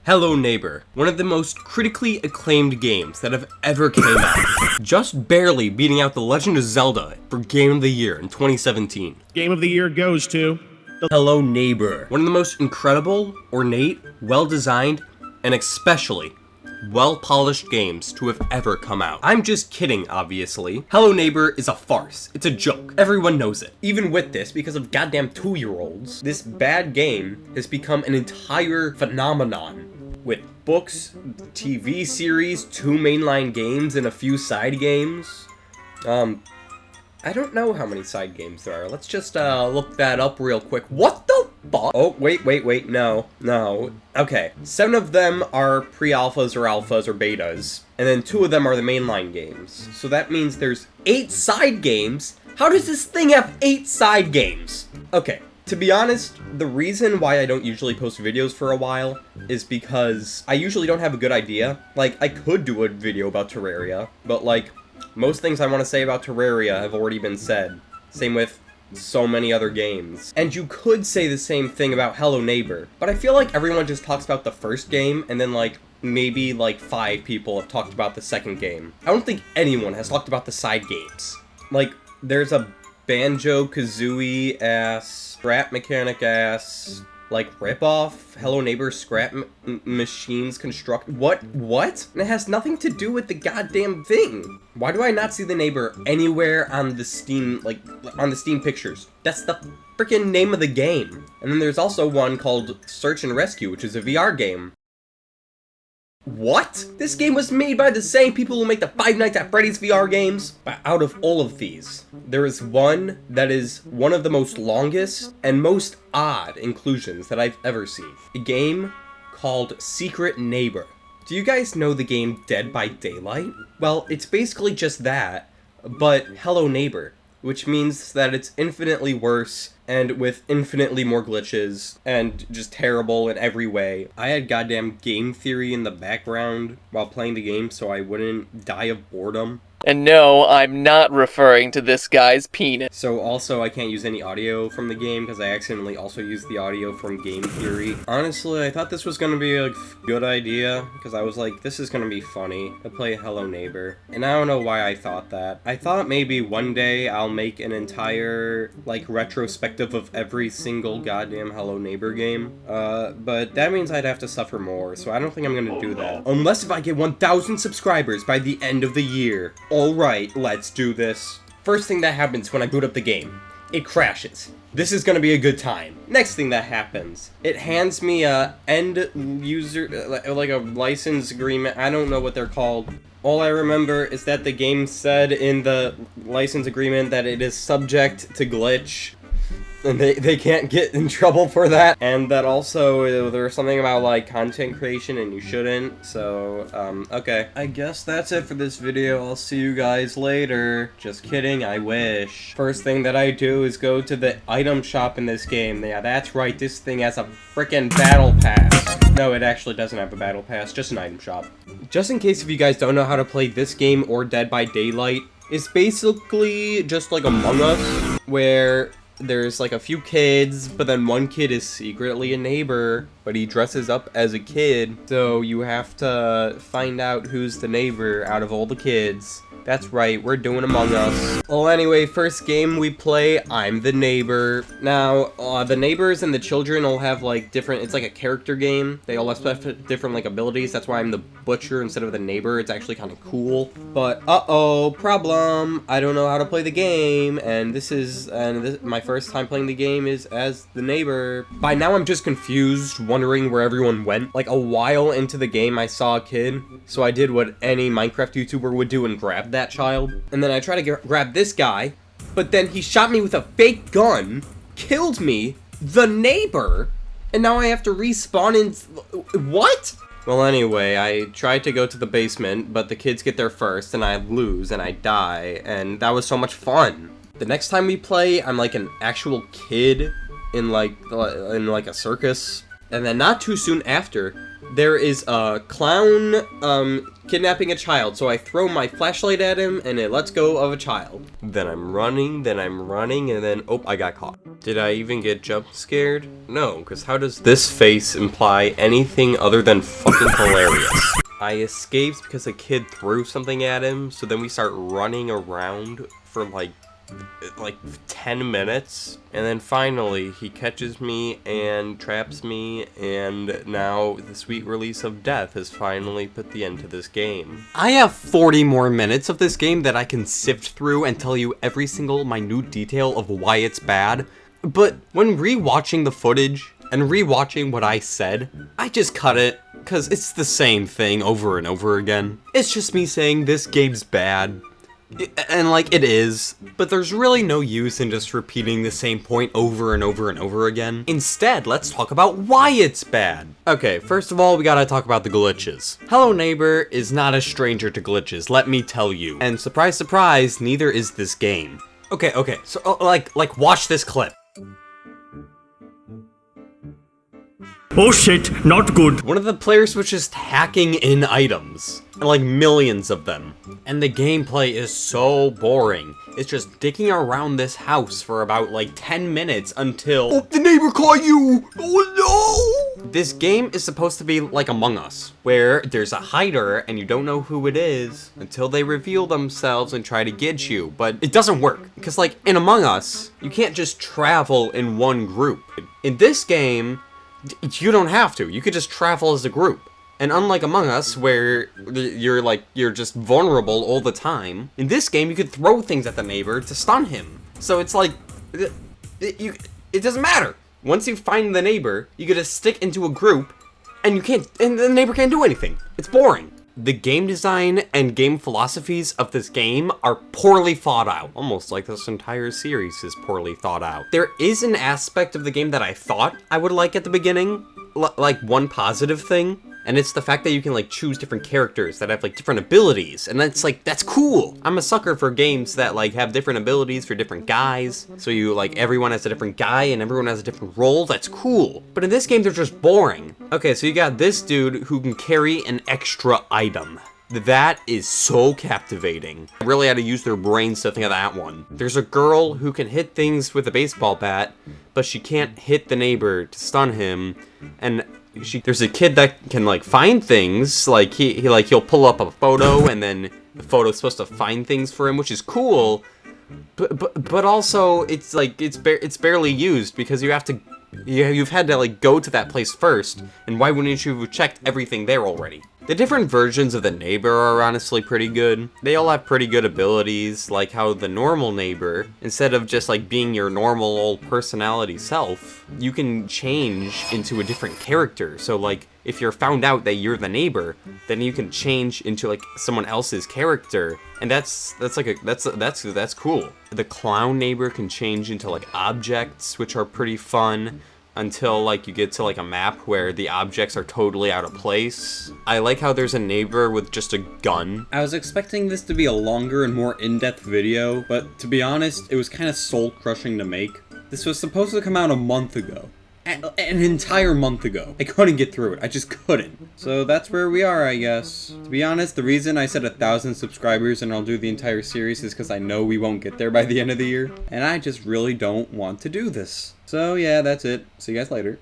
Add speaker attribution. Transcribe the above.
Speaker 1: Hello Neighbor, one of the most critically acclaimed games that have ever came out. Just barely beating out The Legend of Zelda for Game of the Year in 2017.
Speaker 2: Game of the Year goes to...
Speaker 1: Hello Neighbor, one of the most incredible, ornate, well-designed, and especially well-polished games to have ever come out. I'm just kidding, obviously. Hello Neighbor is a farce. It's a joke. Everyone knows it. Even with this, because of goddamn 2-year-olds, this bad game has become an entire phenomenon. With books, TV series, 2 mainline games, and a few side games. I don't know how many side games there are. Let's just look that up real quick. What the fuck? Oh, wait, no. Okay, 7 of them are pre-alphas or alphas or betas, and then 2 of them are the mainline games. So that means there's 8 side games? How does this thing have 8 side games? Okay, to be honest, the reason why I don't usually post videos for a while is because I usually don't have a good idea. Like, I could do a video about Terraria, but like, most things I want to say about Terraria have already been said. Same with so many other games. And you could say the same thing about Hello Neighbor, but I feel like everyone just talks about the first game, and then like, maybe like 5 people have talked about the second game. I don't think anyone has talked about the side games. Like, there's a Banjo-Kazooie-ass, scrap mechanic-ass, like, rip-off Hello Neighbor scrap machines construct. What? And it has nothing to do with the goddamn thing. Why do I not see the neighbor anywhere on the Steam, like, on the Steam pictures? That's the freaking name of the game. And then there's also one called Search and Rescue, which is a VR game. What? This game was made by the same people who make the Five Nights at Freddy's VR games? But out of all of these, there is one that is one of the most longest and most odd inclusions that I've ever seen. A game called Secret Neighbor. Do you guys know the game Dead by Daylight? Well, it's basically just that, but Hello Neighbor, which means that it's infinitely worse and with infinitely more glitches and just terrible in every way. I had goddamn game theory in the background while playing the game so I wouldn't die of boredom.
Speaker 3: And no, I'm not referring to this guy's penis.
Speaker 1: So also I can't use any audio from the game because I accidentally also used the audio from game theory. Honestly, I thought this was gonna be a good idea because I was like, this is gonna be funny to play Hello Neighbor. And I don't know why I thought that. I thought maybe one day I'll make an entire like retrospective of every single goddamn Hello Neighbor game. But that means I'd have to suffer more, so I don't think I'm gonna do that. Unless if I get 1,000 subscribers by the end of the year. Alright, let's do this. First thing that happens when I boot up the game, it crashes. This is gonna be a good time. Next thing that happens, it hands me a end user, like a license agreement. I don't know what they're called. All I remember is that the game said in the license agreement that it is subject to glitch. And they can't get in trouble for that. And that also, there's something about, like, content creation and you shouldn't. So, okay. I guess that's it for this video. I'll see you guys later. Just kidding, I wish. First thing that I do is go to the item shop in this game. Yeah, that's right, this thing has a frickin' battle pass. No, it actually doesn't have a battle pass, just an item shop. Just in case if you guys don't know how to play this game or Dead by Daylight, it's basically just like Among Us, where there's like a few kids, but then one kid is secretly a neighbor, but he dresses up as a kid, so you have to find out who's the neighbor out of all the kids. That's right, we're doing Among Us. Well, anyway, first game we play, I'm the neighbor. Now, the neighbors and the children all have like different, it's like a character game. They all have different like abilities. That's why I'm the butcher instead of the neighbor. It's actually kind of cool. But, uh-oh, problem. I don't know how to play the game, and my first time playing the game is as the neighbor. By now I'm just confused, wondering where everyone went. Like a while into the game I saw a kid, so I did what any Minecraft YouTuber would do and grab that child. And then I tried to grab this guy, but then he shot me with a fake gun, killed me, the neighbor, and now I have to respawn in... What? Well, anyway, I tried to go to the basement, but the kids get there first, and I lose, and I die, and that was so much fun. The next time we play, I'm like an actual kid in like a circus. And then not too soon after, there is a clown kidnapping a child. So I throw my flashlight at him and it lets go of a child. Then I'm running, and then, oh, I got caught. Did I even get jump scared? No, because how does this face imply anything other than fucking hilarious? I escaped because a kid threw something at him, so then we start running around for like 10 minutes, and then finally he catches me and traps me, and now the sweet release of death has finally put the end to this game.
Speaker 2: I have 40 more minutes of this game that I can sift through and tell you every single minute detail of why it's bad, but when rewatching the footage and rewatching what I said, I just cut it, because it's the same thing over and over again. It's just me saying this game's bad. And like, it is, but there's really no use in just repeating the same point over and over and over again. Instead, let's talk about why it's bad. Okay, first of all, we gotta talk about the glitches. Hello Neighbor is not a stranger to glitches, let me tell you. And surprise, surprise, neither is this game. Okay, so like watch this clip.
Speaker 4: Oh shit, not good.
Speaker 2: One of the players was just hacking in items, and like millions of them. And the gameplay is so boring. It's just digging around this house for about like 10 minutes until— oh, the neighbor caught you! Oh no! This game is supposed to be like Among Us, where there's a hider and you don't know who it is until they reveal themselves and try to get you, but it doesn't work. Because like in Among Us, you can't just travel in one group. In this game, you don't have to. You could just travel as a group. And unlike Among Us, where you're just vulnerable all the time, in this game you could throw things at the neighbor to stun him. So it's like, it doesn't matter. Once you find the neighbor, you get to stick into a group, and the neighbor can't do anything. It's boring. The game design and game philosophies of this game are poorly thought out. Almost like this entire series is poorly thought out. There is an aspect of the game that I thought I would like at the beginning, like one positive thing, and it's the fact that you can like choose different characters that have like different abilities, and that's cool. I'm a sucker for games that like have different abilities for different guys, so you like everyone has a different guy and everyone has a different role. That's cool. But in this game, they're just boring. Okay, so you got this dude who can carry an extra item. That is so captivating. I really had to use their brains to think of that one. There's a girl who can hit things with a baseball bat, but she can't hit the neighbor to stun him, and there's a kid that can like find things, like he'll pull up a photo and then the photo's supposed to find things for him, which is cool, but also it's like it's barely used because you've had to like go to that place first, and why wouldn't you have checked everything there already? The different versions of the neighbor are honestly pretty good. They all have pretty good abilities, like how the normal neighbor, instead of just like being your normal old personality self, you can change into a different character. So like, if you're found out that you're the neighbor, then you can change into like someone else's character, and that's cool. The clown neighbor can change into like objects, which are pretty fun, until like you get to like a map where the objects are totally out of place. I like how there's a neighbor with just a gun.
Speaker 5: I was expecting this to be a longer and more in-depth video, but to be honest, it was kind of soul-crushing to make. This was supposed to come out a month ago. An entire month ago. I couldn't get through it. I just couldn't. So that's where we are, I guess. To be honest, the reason I said 1,000 subscribers and I'll do the entire series is because I know we won't get there by the end of the year. And I just really don't want to do this. So yeah, that's it. See you guys later.